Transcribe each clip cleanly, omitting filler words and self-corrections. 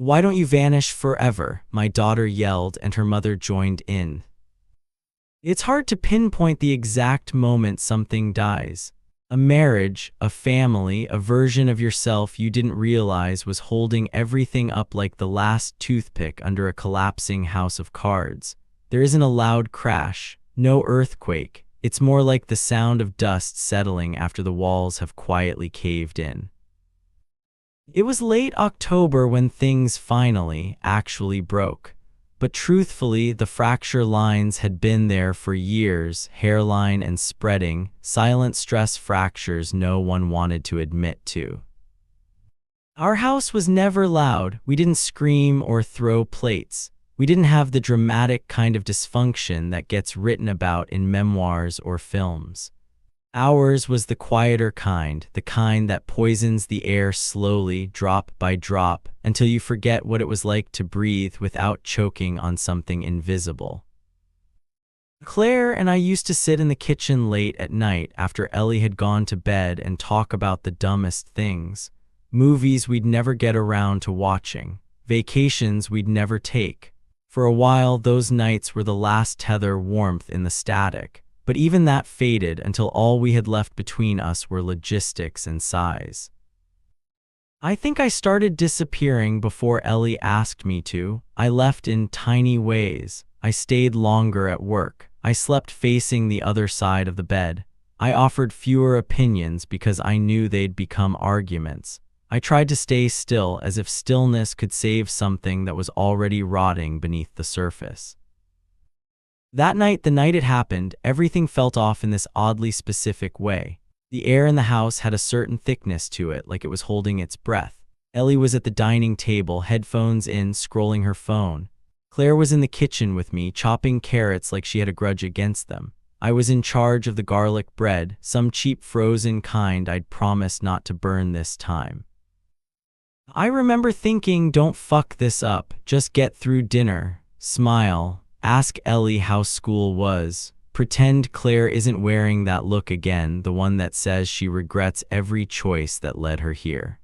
Why don't you vanish forever? My daughter yelled, and her mother joined in. It's hard to pinpoint the exact moment something dies. A marriage, a family, a version of yourself you didn't realize was holding everything up like the last toothpick under a collapsing house of cards. There isn't a loud crash, no earthquake. It's more like the sound of dust settling after the walls have quietly caved in. It was late October when things finally, actually broke. But truthfully, the fracture lines had been there for years, hairline and spreading, silent stress fractures no one wanted to admit to. Our house was never loud. We didn't scream or throw plates. We didn't have the dramatic kind of dysfunction that gets written about in memoirs or films. Ours was the quieter kind, the kind that poisons the air slowly, drop by drop, until you forget what it was like to breathe without choking on something invisible. Claire and I used to sit in the kitchen late at night after Ellie had gone to bed and talk about the dumbest things. Movies we'd never get around to watching, vacations we'd never take. For a while, those nights were the last tether warmth in the static. But even that faded until all we had left between us were logistics and sighs. I think I started disappearing before Ellie asked me to. I left in tiny ways. I stayed longer at work. I slept facing the other side of the bed. I offered fewer opinions because I knew they'd become arguments. I tried to stay still as if stillness could save something that was already rotting beneath the surface. That night, the night it happened, everything felt off in this oddly specific way. The air in the house had a certain thickness to it, like it was holding its breath. Ellie was at the dining table, headphones in, scrolling her phone. Claire was in the kitchen with me, chopping carrots like she had a grudge against them. I was in charge of the garlic bread, some cheap frozen kind I'd promised not to burn this time. I remember thinking, don't fuck this up, just get through dinner, smile. Ask Ellie how school was. Pretend Claire isn't wearing that look again, the one that says she regrets every choice that led her here.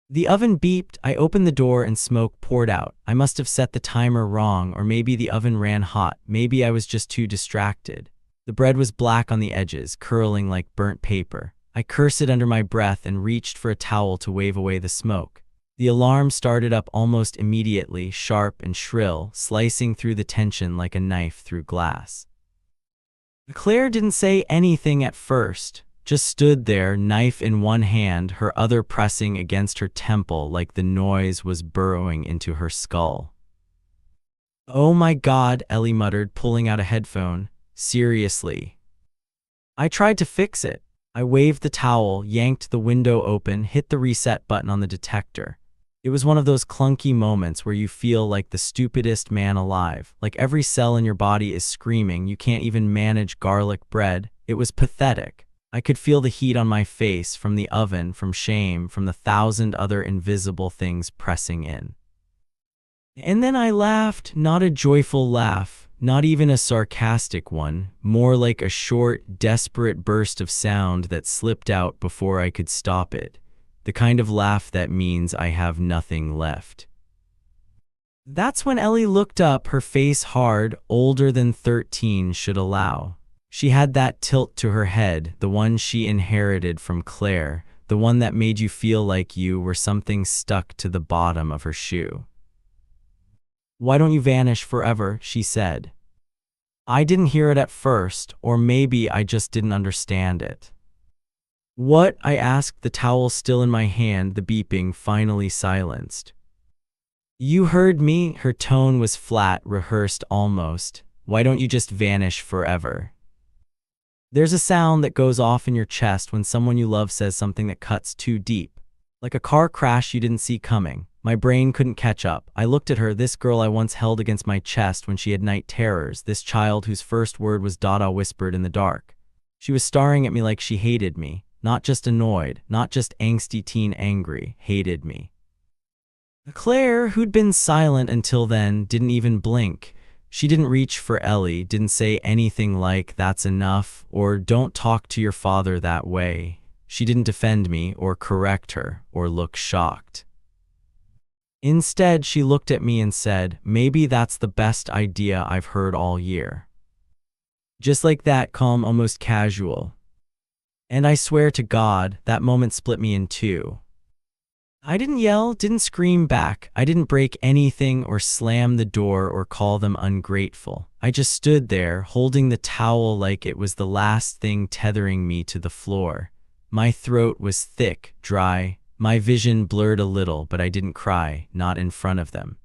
The oven beeped. I opened the door and smoke poured out. I must have set the timer wrong, or maybe the oven ran hot. Maybe I was just too distracted. The bread was black on the edges, curling like burnt paper. I cursed under my breath and reached for a towel to wave away the smoke. The alarm started up almost immediately, sharp and shrill, slicing through the tension like a knife through glass. Claire didn't say anything at first, just stood there, knife in one hand, her other pressing against her temple like the noise was burrowing into her skull. "Oh my God," Ellie muttered, pulling out a headphone. "Seriously." I tried to fix it. I waved the towel, yanked the window open, hit the reset button on the detector. It was one of those clunky moments where you feel like the stupidest man alive, like every cell in your body is screaming you can't even manage garlic bread. It was pathetic. I could feel the heat on my face, from the oven, from shame, from the 1,000 other invisible things pressing in. And then I laughed, not a joyful laugh, not even a sarcastic one, more like a short, desperate burst of sound that slipped out before I could stop it. The kind of laugh that means I have nothing left. That's when Ellie looked up, her face hard, older than 13 should allow. She had that tilt to her head, the one she inherited from Claire, the one that made you feel like you were something stuck to the bottom of her shoe. "Why don't you vanish forever?" she said. I didn't hear it at first, or maybe I just didn't understand it. "What?" I asked, the towel still in my hand, the beeping finally silenced. "You heard me." Her tone was flat, rehearsed almost. "Why don't you just vanish forever?" There's a sound that goes off in your chest when someone you love says something that cuts too deep. Like a car crash you didn't see coming. My brain couldn't catch up. I looked at her, this girl I once held against my chest when she had night terrors, this child whose first word was "Dada," whispered in the dark. She was staring at me like she hated me. Not just annoyed, not just angsty teen angry, hated me. Claire, who'd been silent until then, didn't even blink. She didn't reach for Ellie, didn't say anything like "that's enough" or "don't talk to your father that way." She didn't defend me or correct her or look shocked. Instead, she looked at me and said, "Maybe that's the best idea I've heard all year." Just like that, calm, almost casual. And I swear to God, that moment split me in two. I didn't yell, didn't scream back. I didn't break anything or slam the door or call them ungrateful. I just stood there, holding the towel like it was the last thing tethering me to the floor. My throat was thick, dry. My vision blurred a little, but I didn't cry, not in front of them.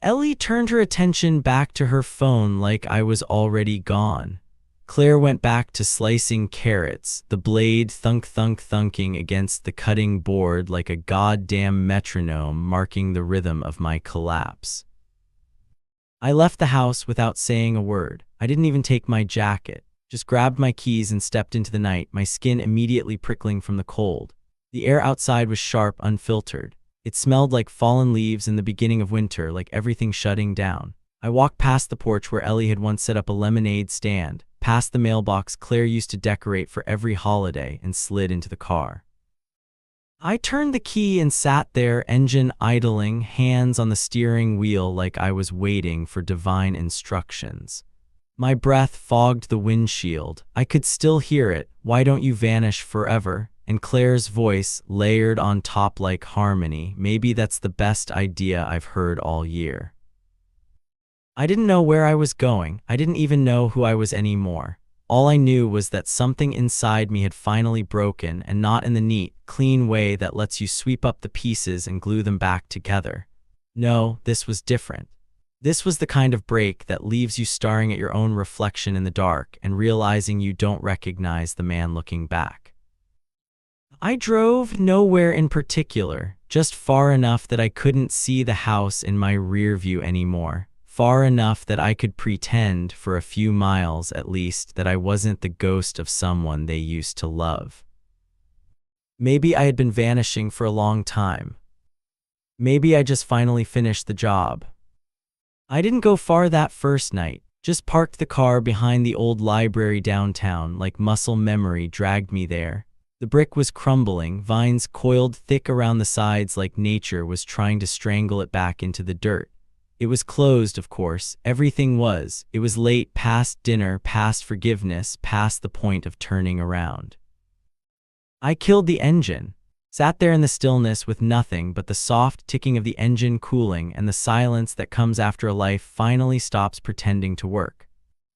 Ellie turned her attention back to her phone like I was already gone. Claire went back to slicing carrots, the blade thunk-thunk-thunking against the cutting board like a goddamn metronome marking the rhythm of my collapse. I left the house without saying a word. I didn't even take my jacket, just grabbed my keys and stepped into the night, my skin immediately prickling from the cold. The air outside was sharp, unfiltered. It smelled like fallen leaves in the beginning of winter, like everything shutting down. I walked past the porch where Ellie had once set up a lemonade stand, past the mailbox Claire used to decorate for every holiday, and slid into the car. I turned the key and sat there, engine idling, hands on the steering wheel like I was waiting for divine instructions. My breath fogged the windshield. I could still hear it. "Why don't you vanish forever?" And Claire's voice layered on top like harmony. "Maybe that's the best idea I've heard all year." I didn't know where I was going. I didn't even know who I was anymore. All I knew was that something inside me had finally broken, and not in the neat, clean way that lets you sweep up the pieces and glue them back together. No, this was different. This was the kind of break that leaves you staring at your own reflection in the dark and realizing you don't recognize the man looking back. I drove nowhere in particular, just far enough that I couldn't see the house in my rear view anymore. Far enough that I could pretend, for a few miles at least, that I wasn't the ghost of someone they used to love. Maybe I had been vanishing for a long time. Maybe I just finally finished the job. I didn't go far that first night, just parked the car behind the old library downtown, like muscle memory dragged me there. The brick was crumbling, vines coiled thick around the sides like nature was trying to strangle it back into the dirt. It was closed, of course. Everything was. It was late, past dinner, past forgiveness, past the point of turning around. I killed the engine. Sat there in the stillness with nothing but the soft ticking of the engine cooling and the silence that comes after a life finally stops pretending to work.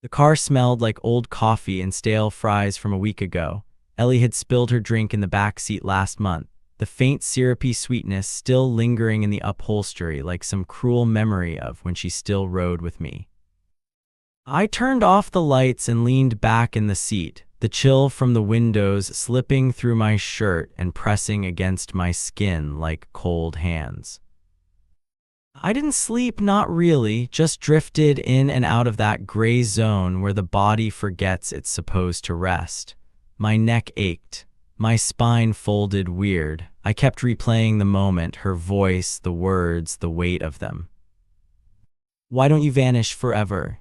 The car smelled like old coffee and stale fries from a week ago. Ellie had spilled her drink in the back seat last month. The faint syrupy sweetness still lingering in the upholstery like some cruel memory of when she still rode with me. I turned off the lights and leaned back in the seat, the chill from the windows slipping through my shirt and pressing against my skin like cold hands. I didn't sleep, not really, just drifted in and out of that gray zone where the body forgets it's supposed to rest. My neck ached. My spine folded weird. I kept replaying the moment, her voice, the words, the weight of them. "Why don't you vanish forever?"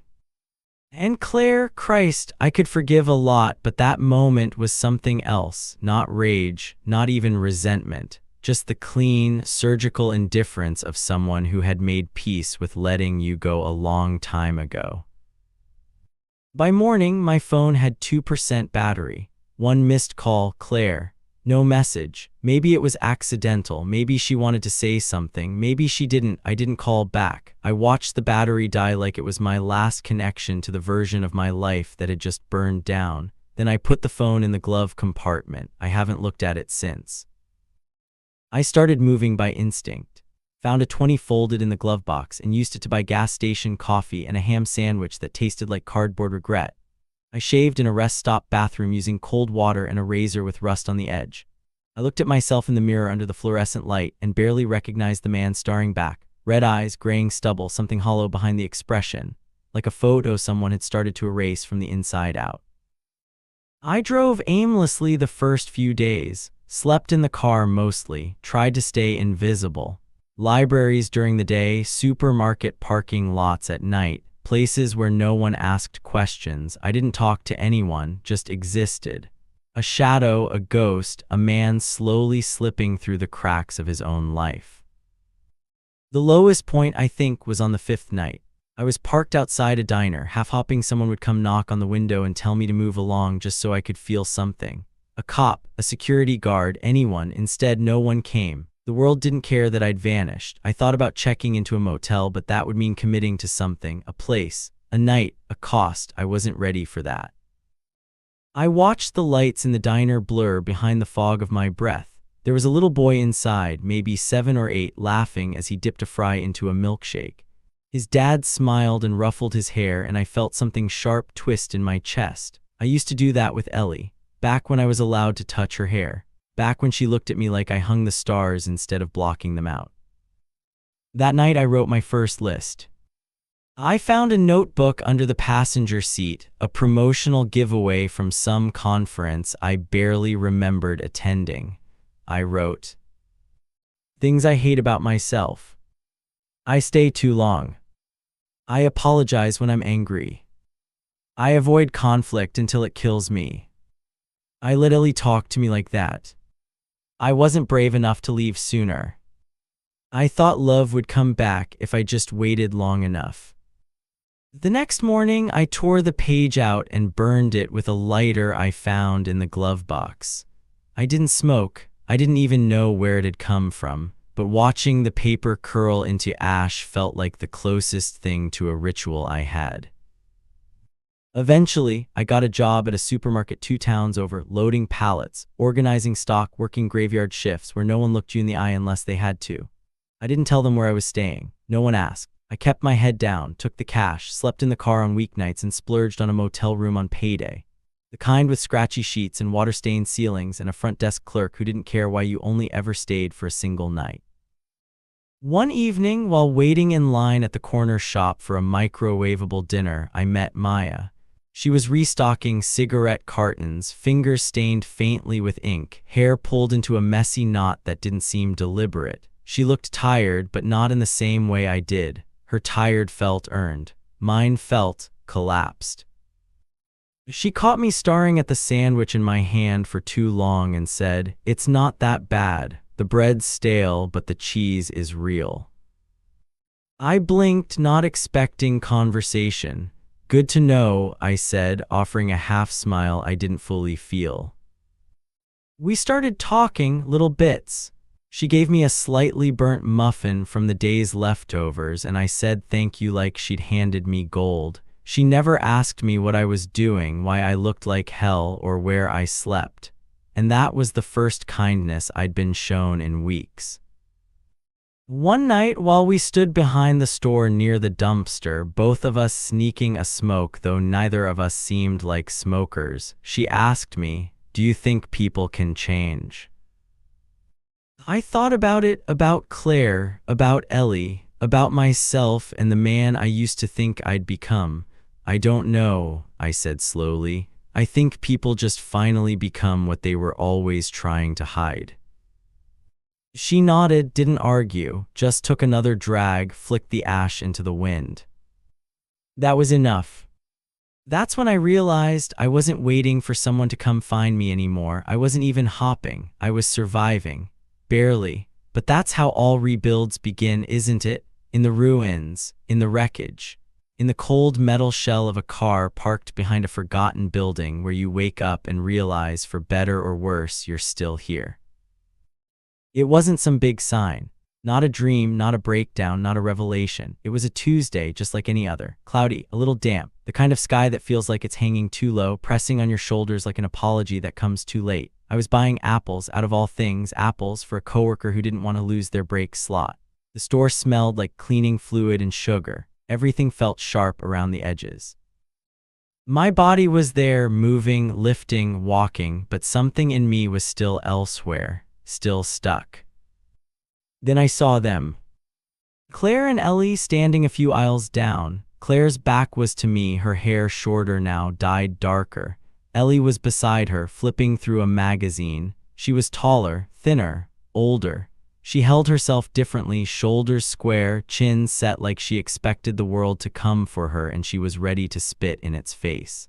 And Claire, Christ, I could forgive a lot, but that moment was something else. Not rage, not even resentment. Just the clean, surgical indifference of someone who had made peace with letting you go a long time ago. By morning, my phone had 2% battery. One missed call, Claire. No message. Maybe it was accidental. Maybe she wanted to say something. Maybe she didn't. I didn't call back. I watched the battery die like it was my last connection to the version of my life that had just burned down. Then I put the phone in the glove compartment. I haven't looked at it since. I started moving by instinct. Found a 20 folded in the glove box and used it to buy gas station coffee and a ham sandwich that tasted like cardboard regret. I shaved in a rest stop bathroom using cold water and a razor with rust on the edge. I looked at myself in the mirror under the fluorescent light and barely recognized the man staring back. Red eyes, graying stubble, something hollow behind the expression, like a photo someone had started to erase from the inside out. I drove aimlessly the first few days, slept in the car mostly, tried to stay invisible. Libraries during the day, supermarket parking lots at night. Places where no one asked questions. I didn't talk to anyone, just existed. A shadow, a ghost, a man slowly slipping through the cracks of his own life. The lowest point, I think, was on the fifth night. I was parked outside a diner, half hoping someone would come knock on the window and tell me to move along just so I could feel something. A cop, a security guard, anyone. Instead, no one came. The world didn't care that I'd vanished. I thought about checking into a motel, but that would mean committing to something, a place, a night, a cost. I wasn't ready for that. I watched the lights in the diner blur behind the fog of my breath. There was a little boy inside, maybe 7 or 8, laughing as he dipped a fry into a milkshake. His dad smiled and ruffled his hair, and I felt something sharp twist in my chest. I used to do that with Ellie, back when I was allowed to touch her hair, back when she looked at me like I hung the stars instead of blocking them out. That night I wrote my first list. I found a notebook under the passenger seat, a promotional giveaway from some conference I barely remembered attending. I wrote, "Things I hate about myself. I stay too long. I apologize when I'm angry. I avoid conflict until it kills me. I let Ellie talk to me like that. I wasn't brave enough to leave sooner. I thought love would come back if I just waited long enough." The next morning, I tore the page out and burned it with a lighter I found in the glove box. I didn't smoke. I didn't even know where it had come from. But watching the paper curl into ash felt like the closest thing to a ritual I had. Eventually, I got a job at a supermarket 2 towns over, loading pallets, organizing stock, working graveyard shifts where no one looked you in the eye unless they had to. I didn't tell them where I was staying. No one asked. I kept my head down, took the cash, slept in the car on weeknights, and splurged on a motel room on payday. The kind with scratchy sheets and water-stained ceilings and a front desk clerk who didn't care why you only ever stayed for a single night. One evening, while waiting in line at the corner shop for a microwavable dinner, I met Maya. She was restocking cigarette cartons, fingers stained faintly with ink, hair pulled into a messy knot that didn't seem deliberate. She looked tired, but not in the same way I did. Her tired felt earned. Mine felt collapsed. She caught me staring at the sandwich in my hand for too long and said, "It's not that bad. The bread's stale, but the cheese is real." I blinked, not expecting conversation. "Good to know," I said, offering a half smile I didn't fully feel. We started talking, little bits. She gave me a slightly burnt muffin from the day's leftovers, and I said thank you like she'd handed me gold. She never asked me what I was doing, why I looked like hell, or where I slept. And that was the first kindness I'd been shown in weeks. One night, while we stood behind the store near the dumpster, both of us sneaking a smoke, though neither of us seemed like smokers, she asked me, "Do you think people can change?" I thought about it, about Claire, about Ellie, about myself and the man I used to think I'd become. "I don't know," I said slowly. "I think people just finally become what they were always trying to hide." She nodded, didn't argue, just took another drag, flicked the ash into the wind. That was enough. That's when I realized I wasn't waiting for someone to come find me anymore. I wasn't even hopping. I was surviving. Barely. But that's how all rebuilds begin, isn't it? In the ruins, in the wreckage, in the cold metal shell of a car parked behind a forgotten building where you wake up and realize, for better or worse, you're still here. It wasn't some big sign. Not a dream, not a breakdown, not a revelation. It was a Tuesday just like any other. Cloudy, a little damp, the kind of sky that feels like it's hanging too low, pressing on your shoulders like an apology that comes too late. I was buying apples, out of all things, apples for a coworker who didn't want to lose their break slot. The store smelled like cleaning fluid and sugar. Everything felt sharp around the edges. My body was there, moving, lifting, walking, but something in me was still elsewhere, still stuck. Then I saw them. Claire and Ellie standing a few aisles down. Claire's back was to me, her hair shorter now, dyed darker. Ellie was beside her, flipping through a magazine. She was taller, thinner, older. She held herself differently, shoulders square, chin set like she expected the world to come for her and she was ready to spit in its face.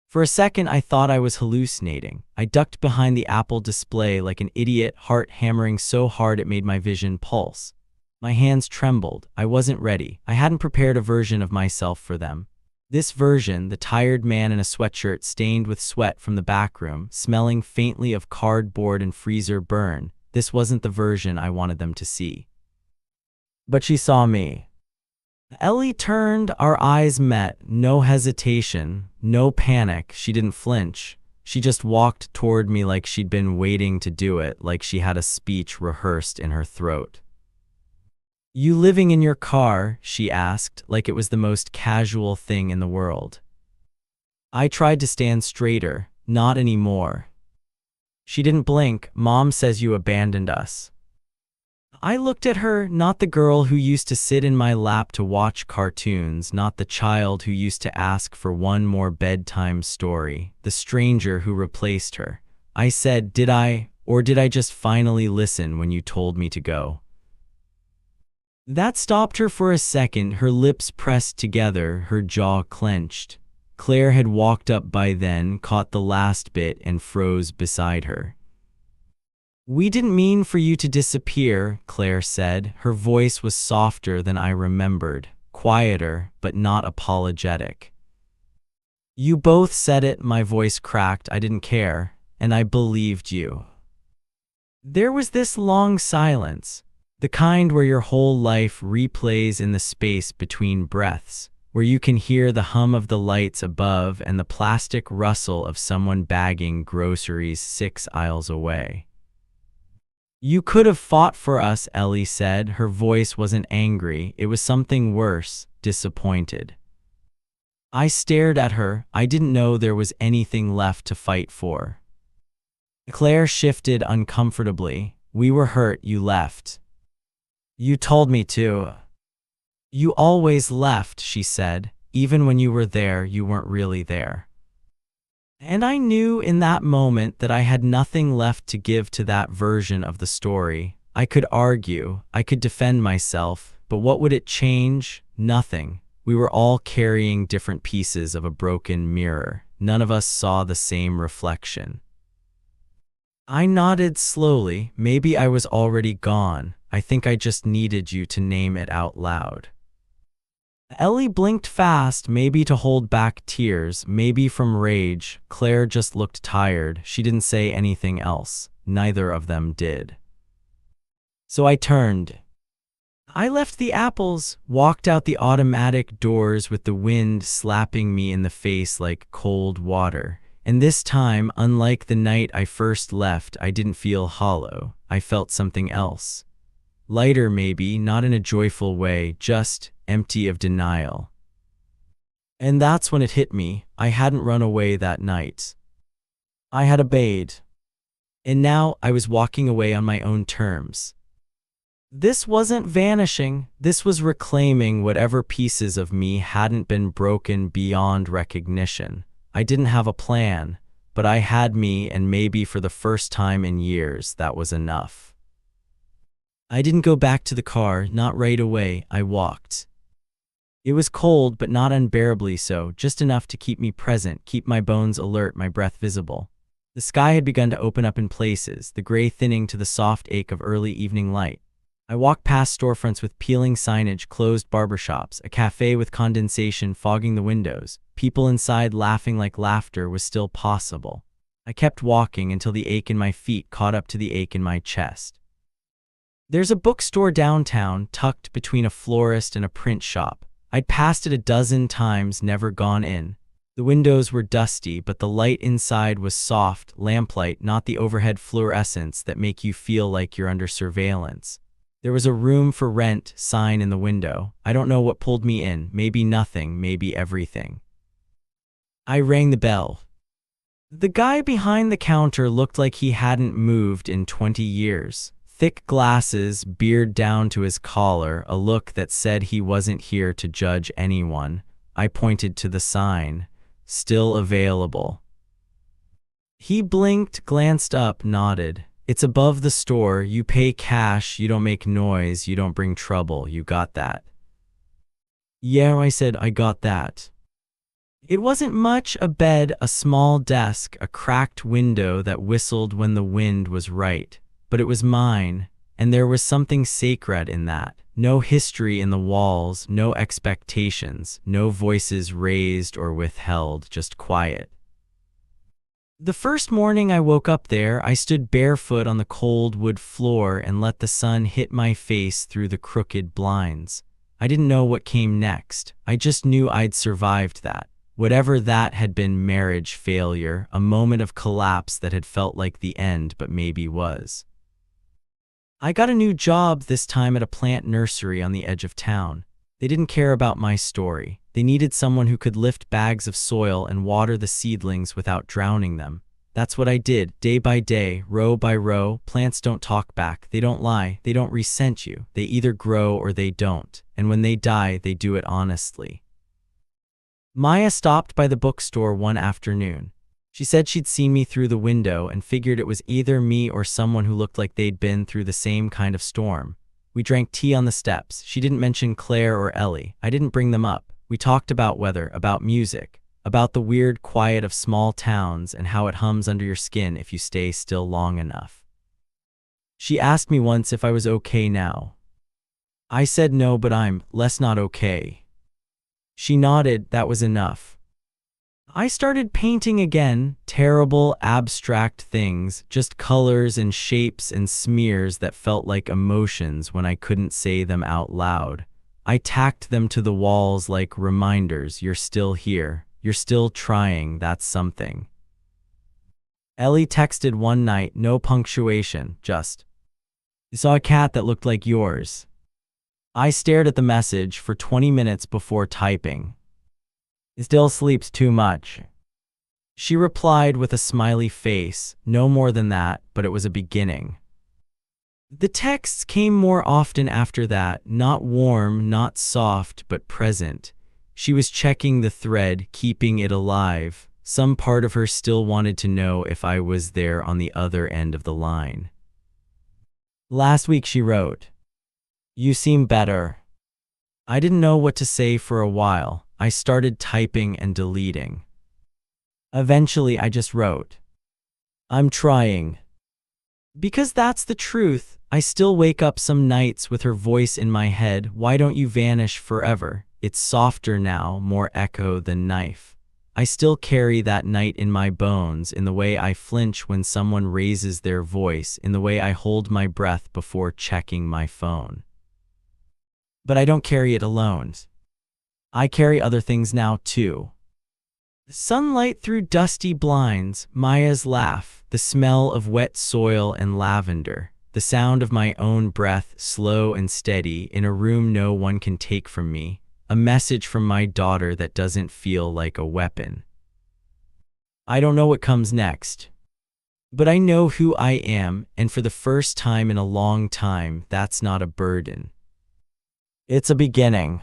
For a second, I thought I was hallucinating. I ducked behind the Apple display like an idiot, heart hammering so hard it made my vision pulse. My hands trembled. I wasn't ready. I hadn't prepared a version of myself for them. This version, the tired man in a sweatshirt stained with sweat from the back room, smelling faintly of cardboard and freezer burn, this wasn't the version I wanted them to see. But she saw me. Ellie turned, our eyes met, no hesitation, no panic. She didn't flinch. She just walked toward me like she'd been waiting to do it, like she had a speech rehearsed in her throat. "You living in your car?" she asked, like it was the most casual thing in the world. I tried to stand straighter. Not anymore. She didn't blink. "Mom says you abandoned us." I looked at her, not the girl who used to sit in my lap to watch cartoons, not the child who used to ask for one more bedtime story, the stranger who replaced her. I said, "Did I, or did I just finally listen when you told me to go?" That stopped her for a second, her lips pressed together, her jaw clenched. Claire had walked up by then, caught the last bit, and froze beside her. "We didn't mean for you to disappear," Claire said. Her voice was softer than I remembered, quieter, but not apologetic. "You both said it," my voice cracked. "I didn't care, and I believed you." There was this long silence, the kind where your whole life replays in the space between breaths, where you can hear the hum of the lights above and the plastic rustle of someone bagging groceries 6 aisles away. "You could have fought for us," Ellie said. Her voice wasn't angry, it was something worse, disappointed. I stared at her. I didn't know there was anything left to fight for. Claire shifted uncomfortably. "We were hurt you left. You told me to." "You always left," she said. "Even when you were there, you weren't really there." And I knew in that moment that I had nothing left to give to that version of the story. I could argue, I could defend myself, but what would it change? Nothing. We were all carrying different pieces of a broken mirror. None of us saw the same reflection. I nodded slowly. Maybe I was already gone. I think I just needed you to name it out loud. Ellie blinked fast, maybe to hold back tears, maybe from rage. Claire just looked tired. She didn't say anything else. Neither of them did. So I turned. I left the apples, walked out the automatic doors with the wind slapping me in the face like cold water. And this time, unlike the night I first left, I didn't feel hollow. I felt something else. Lighter maybe, not in a joyful way, just empty of denial. And that's when it hit me. I hadn't run away that night. I had obeyed. And now I was walking away on my own terms. This wasn't vanishing. This was reclaiming whatever pieces of me hadn't been broken beyond recognition. I didn't have a plan, but I had me, and maybe for the first time in years, that was enough. I didn't go back to the car, not right away. I walked. It was cold, but not unbearably so, just enough to keep me present, keep my bones alert, my breath visible. The sky had begun to open up in places, the gray thinning to the soft ache of early evening light. I walked past storefronts with peeling signage, closed barbershops, a cafe with condensation fogging the windows, people inside laughing like laughter was still possible. I kept walking until the ache in my feet caught up to the ache in my chest. There's a bookstore downtown, tucked between a florist and a print shop. I'd passed it a dozen times, never gone in. The windows were dusty, but the light inside was soft, lamplight, not the overhead fluorescents that make you feel like you're under surveillance. There was a room for rent sign in the window. I don't know what pulled me in, maybe nothing, maybe everything. I rang the bell. The guy behind the counter looked like he hadn't moved in 20 years. Thick glasses, beard down to his collar, a look that said he wasn't here to judge anyone. I pointed to the sign. Still available. He blinked, glanced up, nodded. "It's above the store. You pay cash, you don't make noise, you don't bring trouble. You got that?" "Yeah," I said, "I got that." It wasn't much, a bed, a small desk, a cracked window that whistled when the wind was right. But it was mine, and there was something sacred in that. No history in the walls, no expectations, no voices raised or withheld, just quiet. The first morning I woke up there, I stood barefoot on the cold wood floor and let the sun hit my face through the crooked blinds. I didn't know what came next. I just knew I'd survived that. Whatever that had been, marriage failure, a moment of collapse that had felt like the end but maybe was. I got a new job, this time at a plant nursery on the edge of town. They didn't care about my story. They needed someone who could lift bags of soil and water the seedlings without drowning them. That's what I did, day by day, row by row. Plants don't talk back, they don't lie, they don't resent you. They either grow or they don't, and when they die, they do it honestly. Maya stopped by the bookstore one afternoon. She said she'd seen me through the window and figured it was either me or someone who looked like they'd been through the same kind of storm. We drank tea on the steps. She didn't mention Claire or Ellie. I didn't bring them up. We talked about weather, about music, about the weird quiet of small towns and how it hums under your skin if you stay still long enough. She asked me once if I was okay now. I said no, but I'm less not okay. She nodded. That was enough. I started painting again, terrible, abstract things, just colors and shapes and smears that felt like emotions when I couldn't say them out loud. I tacked them to the walls like reminders. You're still here. You're still trying. That's something. Ellie texted one night, no punctuation, just, "I saw a cat that looked like yours." I stared at the message for 20 minutes before typing. "He still sleeps too much." She replied with a smiley face, no more than that, but it was a beginning. The texts came more often after that, not warm, not soft, but present. She was checking the thread, keeping it alive. Some part of her still wanted to know if I was there on the other end of the line. Last week she wrote, "You seem better." I didn't know what to say for a while. I started typing and deleting. Eventually I just wrote, "I'm trying." Because that's the truth. I still wake up some nights with her voice in my head. Why don't you vanish forever? It's softer now, more echo than knife. I still carry that night in my bones, in the way I flinch when someone raises their voice, in the way I hold my breath before checking my phone. But I don't carry it alone. I carry other things now too. Sunlight through dusty blinds, Maya's laugh, the smell of wet soil and lavender, the sound of my own breath, slow and steady, in a room no one can take from me, a message from my daughter that doesn't feel like a weapon. I don't know what comes next, but I know who I am, and for the first time in a long time, that's not a burden. It's a beginning.